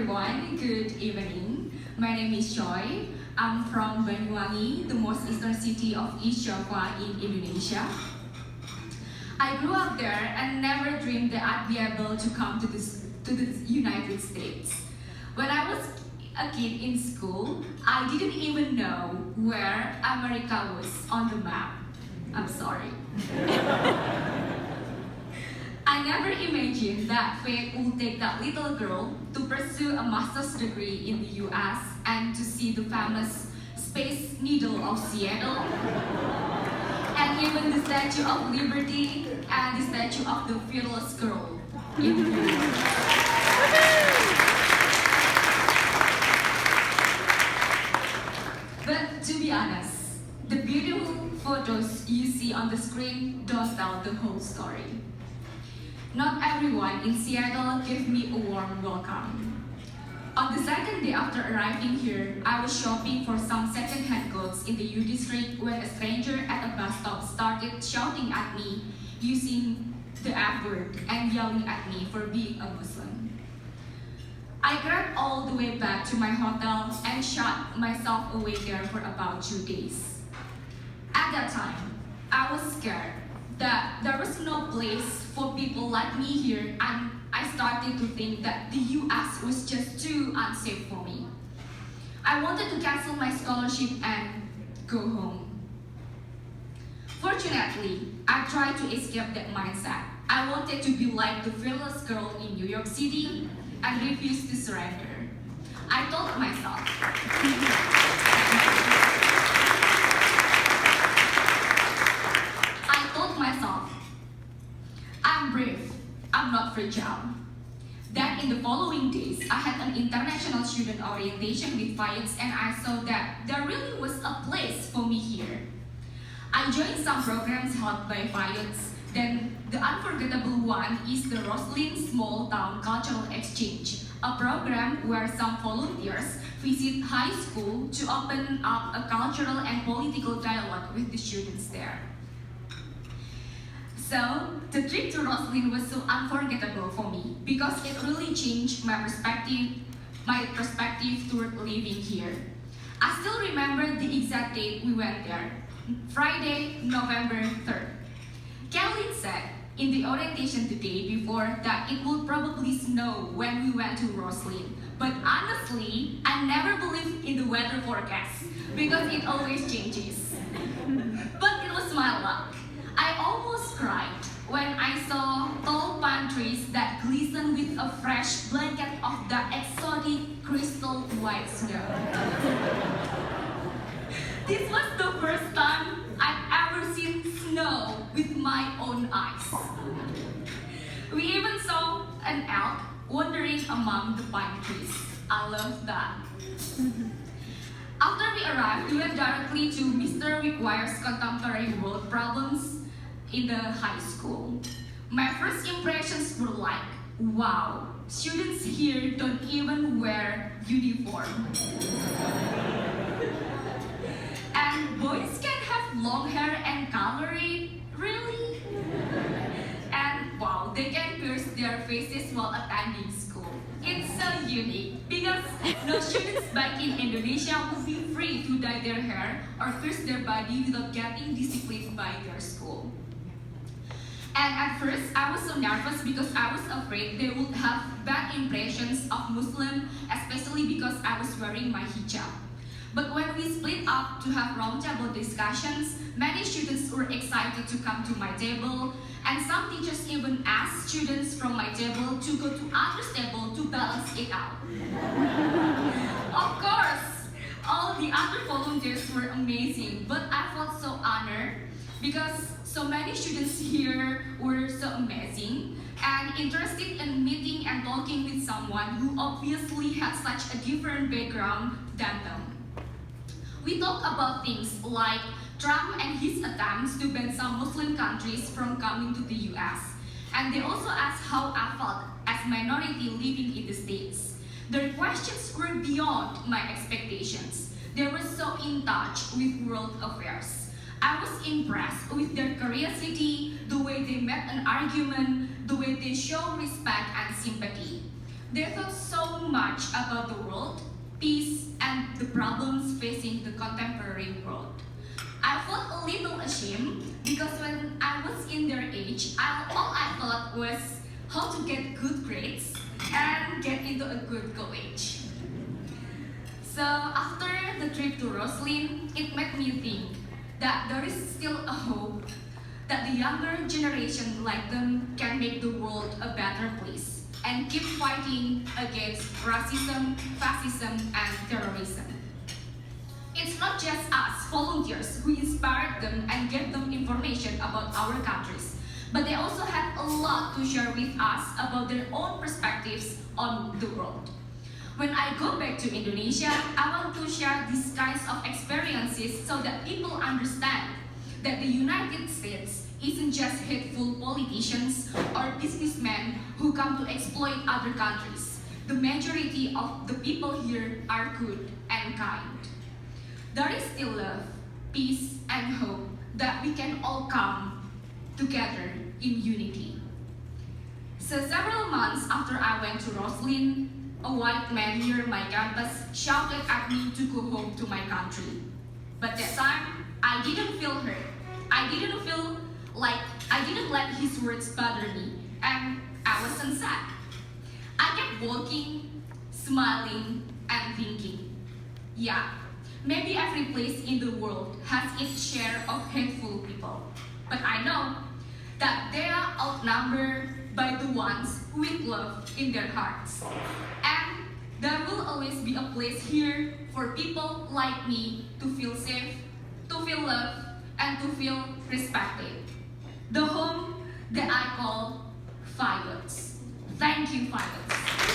everyone, good evening. My name is Choi. I'm from Banyuwangi, the most eastern city of East Java in Indonesia. I grew up there and never dreamed that I'd be able to come to the United States. When I was a kid in school, I didn't even know where America was on the map. I'm sorry. I never imagined that fate would take that little girl to pursue a master's degree in the US and to see the famous Space Needle of Seattle, and even the Statue of Liberty and the statue of the fearless girl in New York. But to be honest, the beautiful photos you see on the screen don't tell the whole story. Not everyone in Seattle gave me a warm welcome. On the second day after arriving here, I was shopping for some second-hand clothes in the U District when a stranger at a bus stop started shouting at me using the F word and yelling at me for being a Muslim. I grabbed all the way back to my hotel and shut myself away there for about 2 days. At that time, I was scared that there was no place for people like me here, and I started to think that the US was just too unsafe for me. I wanted to cancel my scholarship and go home. Fortunately, I tried to escape that mindset. I wanted to be like the fearless girl in New York City and refused to surrender. I told myself, I'm brave, I'm not fragile. Then in the following days, I had an international student orientation with FIUTS, and I saw that there really was a place for me here. I joined some programs held by FIUTS. Then the unforgettable one is the Roslyn Small Town Cultural Exchange, a program where some volunteers visit high school to open up a cultural and political dialogue with the students there. So, the trip to Roslyn was so unforgettable for me because it really changed my perspective toward living here. I still remember the exact date we went there, Friday, November 3rd. Kathleen said in the orientation the day before that it would probably snow when we went to Roslyn. But honestly, I never believed in the weather forecast because it always changes. But it was my luck. I almost cried when I saw tall pine trees that glisten with a fresh blanket of the exotic crystal white snow. This was the first time I've ever seen snow with my own eyes. We even saw an elk wandering among the pine trees. I love that. After we arrived, we went directly to Mr. Requires Contemporary World Problems in the high school. My first impressions were like, wow, students here don't even wear uniform. And boys can have long hair and color it, really? And wow, they can pierce their faces while attending school. It's so unique because no students back in Indonesia would be free to dye their hair or pierce their body without getting disciplined by their school. And at first, I was so nervous because I was afraid they would have bad impressions of Muslim, especially because I was wearing my hijab. But when we split up to have roundtable discussions, many students were excited to come to my table, and some teachers even asked students from my table to go to others' table to balance it out. Of course, all the other volunteers were amazing, but I felt so honored because so many students here were so amazing and interested in meeting and talking with someone who obviously had such a different background than them. We talked about things like Trump and his attempts to ban some Muslim countries from coming to the US. And they also asked how I felt as a minority living in the States. Their questions were beyond my expectations. They were so in touch with world affairs. I was impressed with their curiosity, the way they met an argument, the way they show respect and sympathy. They thought so much about the world, peace, and the problems facing the contemporary world. I felt a little ashamed because when I was in their age, all I thought was how to get good grades and get into a good college. So after the trip to Roslyn, it made me think that there is still a hope that the younger generation like them can make the world a better place and keep fighting against racism, fascism, and terrorism. It's not just us, volunteers, who inspired them and gave them information about our countries, but they also had a lot to share with us about their own perspectives on the world. When I go back to Indonesia, I want to share these kinds of experiences so that people understand that the United States isn't just hateful politicians or businessmen who come to exploit other countries. The majority of the people here are good and kind. There is still love, peace, and hope that we can all come together in unity. So several months after I went to Roslyn, a white man near my campus shouted at me to go home to my country. But that time, I didn't feel hurt. I didn't let his words bother me, and I wasn't sad. I kept walking, smiling, and thinking, yeah, maybe every place in the world has its share of hateful people. But I know that they are outnumbered by the ones with love in their hearts. And there will always be a place here for people like me to feel safe, to feel loved, and to feel respected. The home that I call FIUTS. Thank you, FIUTS.